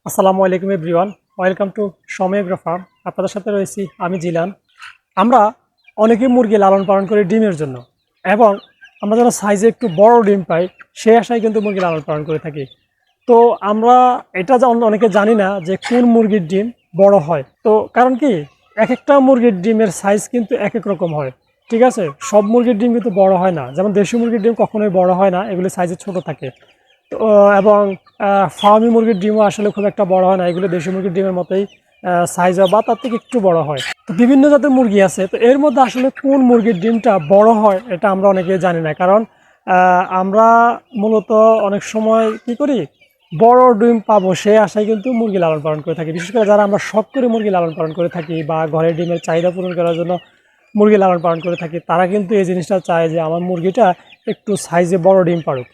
আসসালামু আলাইকুম everyone, welcome to সমগ্র ফার্ম। আপনাদের সাথে রয়েছি আমি জিলান। আমরা অনেকেই মুরগি লালন পালন করি ডিমের জন্য, এবং আমরা যেন সাইজে একটু বড় ডিম পাই সেই আশায় কিন্তু মুরগি লালন পালন করে থাকি। তো আমরা এটা অনেকে জানি না যে কোন মুরগির ডিম বড় হয়। তো কারণ কি, এক একটা মুরগির ডিমের সাইজ কিন্তু এক এক রকম হয়। ঠিক আছে, সব মুরগির ডিম কিন্তু বড় হয় না। যেমন দেশি মুরগির ডিম কখনোই বড় হয় না, এগুলি সাইজে ছোট থাকে। তো এবং ফার্মি মুরগির ডিমও আসলে খুব একটা বড় হয় না, এগুলো দেশি মুরগির ডিমের মতোই সাইজ হয় বা তার থেকে একটু বড় হয়। তো বিভিন্ন জাতের মুরগি আছে, তো এর মধ্যে আসলে কোন মুরগির ডিমটা বড় হয় এটা আমরা অনেকে জানি না। কারণ আমরা মূলত অনেক সময় কি করি, বড় ডিম পাবো সেই আশায় কিন্তু মুরগি লালন পালন করে থাকি। বিশেষ করে যারা আমরা শখ করে মুরগি লালন পালন করে থাকি বা ঘরের ডিমের চাহিদা পূরণ করার জন্য মুরগি লালন পালন করে থাকি, তারা কিন্তু এই জিনিসটা চায় যে আমার মুরগিটা একটু সাইজে বড় ডিম পাড়ুক।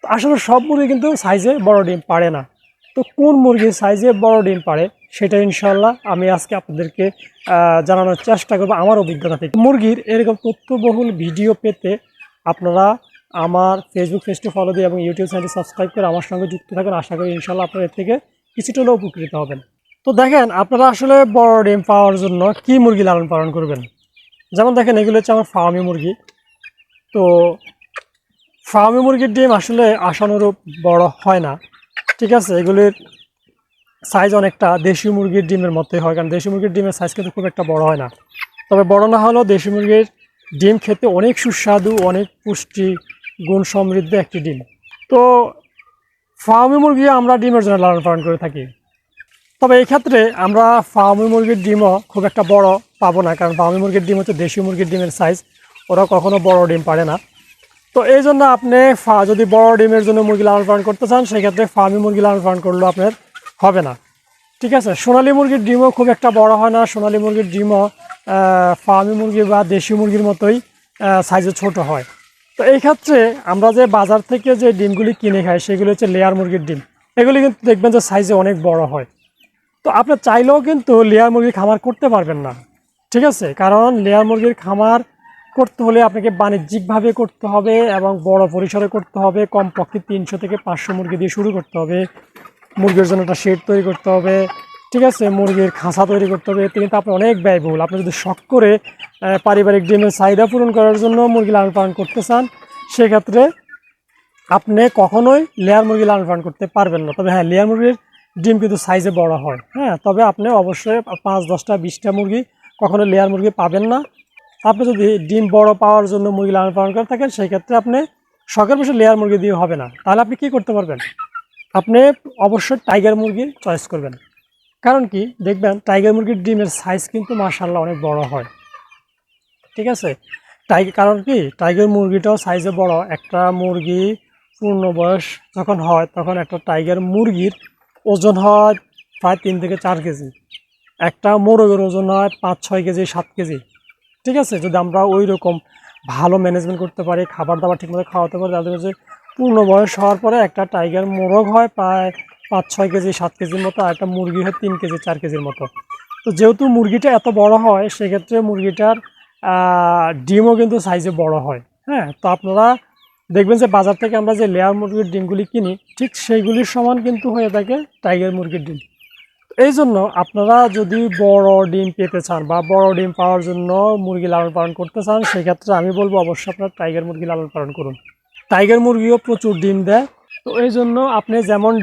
তো আসলে সব মুরগি কিন্তু সাইজে বড় ডিম পারে না। তো কোন মুরগি সাইজে বড় ডিম পারে সেটা ইনশাল্লাহ আমি আজকে আপনাদেরকে জানানোর চেষ্টা করবো আমার অভিজ্ঞতা থেকে। মুরগির এরকম তথ্যবহুল ভিডিও পেতে আপনারা আমার ফেসবুক পেজটি ফলো দিয়ে এবং ইউটিউব চ্যানেলটি সাবস্ক্রাইব করে আমার সঙ্গে যুক্ত থাকুন। আশা করি ইনশাল্লাহ আপনারা এর থেকে কিছুটা হলেও উপকৃত হবেন। তো দেখেন, আপনারা আসলে বড় ডিম পাওয়ার জন্য কি মুরগি লালন পালন করবেন। যেমন দেখেন, এগুলো হচ্ছে আমার ফার্মি মুরগি। তো ফার্মি মুরগির ডিম আসলে আশানুরূপ বড় হয় না। ঠিক আছে, এগুলির সাইজ অনেকটা দেশি মুরগির ডিমের মতোই হয়, কারণ দেশি মুরগির ডিমের সাইজ কিন্তু খুব একটা বড় হয় না। তবে বড় না হলেও দেশি মুরগির ডিম খেতে অনেক সুস্বাদু, অনেক পুষ্টি গুণ সমৃদ্ধ একটি ডিম। তো ফার্মি মুরগি আমরা ডিমের জন্য লালন পালন করে থাকি। তবে এই ক্ষেত্রে আমরা ফার্মি মুরগির ডিমও খুব একটা বড় পাবো না, কারণ ফার্মি মুরগির ডিম হচ্ছে দেশি মুরগির ডিমের সাইজ, ওরা কখনো বড় ডিম পারে না। তো এই জন্য আপনি যদি বড় ডিমের জন্য মুরগি লালন পালন করতে চান, সেক্ষেত্রে ফার্মি মুরগি লালন পালন করলেও আপনার হবে না। ঠিক আছে, সোনালী মুরগির ডিমও খুব একটা বড় হয় না। সোনালী মুরগির ডিমও ফার্মি মুরগি বা দেশি মুরগির মতোই সাইজে ছোট হয়। তো এই ক্ষেত্রে আমরা যে বাজার থেকে যে ডিমগুলি কিনে খাই সেগুলি হচ্ছে লেয়ার মুরগির ডিম। এগুলি কিন্তু দেখবেন যে সাইজে অনেক বড় হয়। তো আপনি চাইলেও কিন্তু লেয়ার মুরগির খামার করতে পারবেন না। ঠিক আছে, কারণ লেয়ার মুরগির খামার করতে হলে আপনাকে বাণিজ্যিকভাবে করতে হবে এবং বড় পরিসরে করতে হবে। কমপক্ষে 300 থেকে 500 মুরগি দিয়ে শুরু করতে হবে। মুরগির জন্য একটা শেড তৈরি করতে হবে। ঠিক আছে, মুরগির খাঁচা তৈরি করতে হবে। এতে কিন্তু আপনার অনেক ব্যয়বহুল। আপনি যদি শখ করে পারিবারিক ডিমের চাহিদা পূরণ করার জন্য মুরগি লালন পালন করতে চান, সেক্ষেত্রে আপনি কখনোই লেয়ার মুরগি লালন পালন করতে পারবেন না। তবে হ্যাঁ, লেয়ার মুরগির ডিম কিন্তু সাইজে বড় হয়। হ্যাঁ, তবে আপনি অবশ্যই 5, 10টা, 20টা মুরগি কখনো লেয়ার মুরগি পাবেন না। আপনি যদি ডিম বড় পাওয়ার জন্য মুরগি লালন পালন করে থাকেন, সেই ক্ষেত্রে আপনি শখের বসে লেয়ার মুরগি দিয়ে হবে না। তাহলে আপনি কি করতে পারবেন, আপনি অবশ্যই টাইগার মুরগি চয়েস করবেন। কারণ কি, দেখবেন টাইগার মুরগির ডিমের সাইজ কিন্তু মাশাআল্লাহ অনেক বড় হয়। ঠিক আছে, কারণ কি, টাইগার মুরগিটাও সাইজে বড়। একটা মুরগি পূর্ণ বয়স যখন হয়, তখন একটা টাইগার মুরগির ওজন হয় প্রায় 3 থেকে 4 কেজি। একটা মোরগের ওজন হয় 5-6 কেজি, 7 কেজি। ঠিক আছে, যদি আমরা ওই রকম ভালো ম্যানেজমেন্ট করতে পারি, খাবার দাবার ঠিকমতো খাওয়াতে পারি, তাদের হচ্ছে পূর্ণ বয়স হওয়ার পরে একটা টাইগার মোরগ হয় প্রায় 5-6 কেজি, 7 কেজির মতো, আর একটা মুরগি হয় 3 কেজি, 4 কেজির মতো। তো যেহেতু মুরগিটা এত বড় হয়, সেক্ষেত্রে মুরগিটার ডিমও কিন্তু সাইজে বড় হয়। হ্যাঁ, তো আপনারা দেখবেন যে বাজার থেকে আমরা যে লেয়ার মুরগির ডিমগুলি কিনি, ঠিক সেইগুলির সমান কিন্তু হয়ে থাকে টাইগার মুরগির ডিম। এই জন্য আপনারা যদি বড় ডিম পেতে চান বা বড় ডিম পাওয়ার জন্য মুরগি লালন পালন করতে চান, সেক্ষেত্রে আমি বলবো অবশ্যই আপনার টাইগার মুরগি লালন পালন করুন। টাইগার মুরগিও প্রচুর ডিম দেয়। তো এই জন্য আপনি যেমন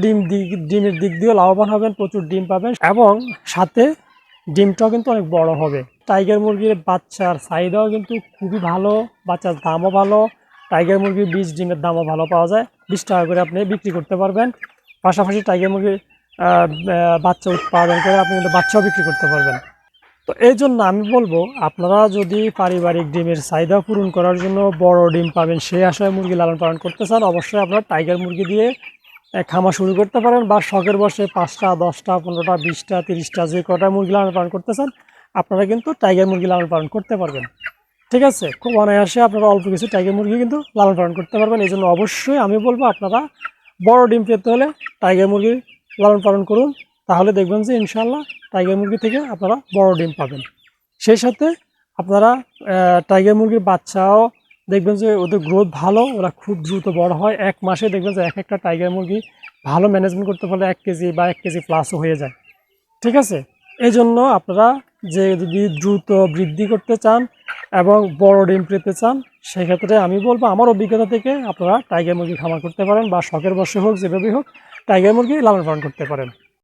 ডিমের দিক দিয়েও লাভবান হবেন, প্রচুর ডিম পাবেন, এবং সাথে ডিমটাও কিন্তু অনেক বড় হবে। টাইগার মুরগির বাচ্চার চাহিদাও কিন্তু খুবই ভালো, বাচ্চার দামও ভালো। টাইগার মুরগির বীজ ডিমের দামও ভালো পাওয়া যায়, 20 টাকা করে আপনি বিক্রি করতে পারবেন। পাশাপাশি টাইগার মুরগির বাচ্চা উৎপাদন করে আপনি কিন্তু বাচ্চাও বিক্রি করতে পারবেন। তো এই জন্য আমি বলবো, আপনারা যদি পারিবারিক ডিমের চাহিদা পূরণ করার জন্য বড় ডিম পাবেন সেই আশায় মুরগি লালন পালন করতে চান, অবশ্যই আপনারা টাইগার মুরগি দিয়ে খামার শুরু করতে পারেন। বা শখের বসে 5টা, 10টা, 15টা, 20টা, 30টা, যে কটা মুরগি লালন পালন করতে চান, আপনারা কিন্তু টাইগার মুরগি লালন পালন করতে পারবেন। ঠিক আছে, খুব অনায়াসে আপনারা অল্প কিছু টাইগার মুরগি কিন্তু লালন পালন করতে পারবেন। এই জন্য অবশ্যই আমি বলবো, আপনারা বড় ডিম পেতে হলে টাইগার মুরগি লালন পালন করুন। তাহলে দেখবেন যে ইনশাআল্লাহ টাইগার মুরগি থেকে আপনারা বড় ডিম পাবেন। সেই সাথে আপনারা টাইগার মুরগির বাচ্চাও দেখবেন যে ওদের গ্রোথ ভালো, ওরা খুব দ্রুত বড় হয়। 1 মাসে দেখবেন যে এক একটা টাইগার মুরগি ভালো ম্যানেজমেন্ট করতে পারলে 1 কেজি বা 1 কেজি প্লাসও হয়ে যায়। ঠিক আছে, এই জন্য আপনারা যে যদি দ্রুত বৃদ্ধি করতে চান এবং বড় ডিম পেতে চান, সেক্ষেত্রে আমি বলবো আমার অভিজ্ঞতা থেকে আপনারা টাইগার মুরগি খামার করতে পারেন, বা শখের বশে হোক যেভাবেই হোক টাইগার মুরগি লালন পালন করতে পারেন।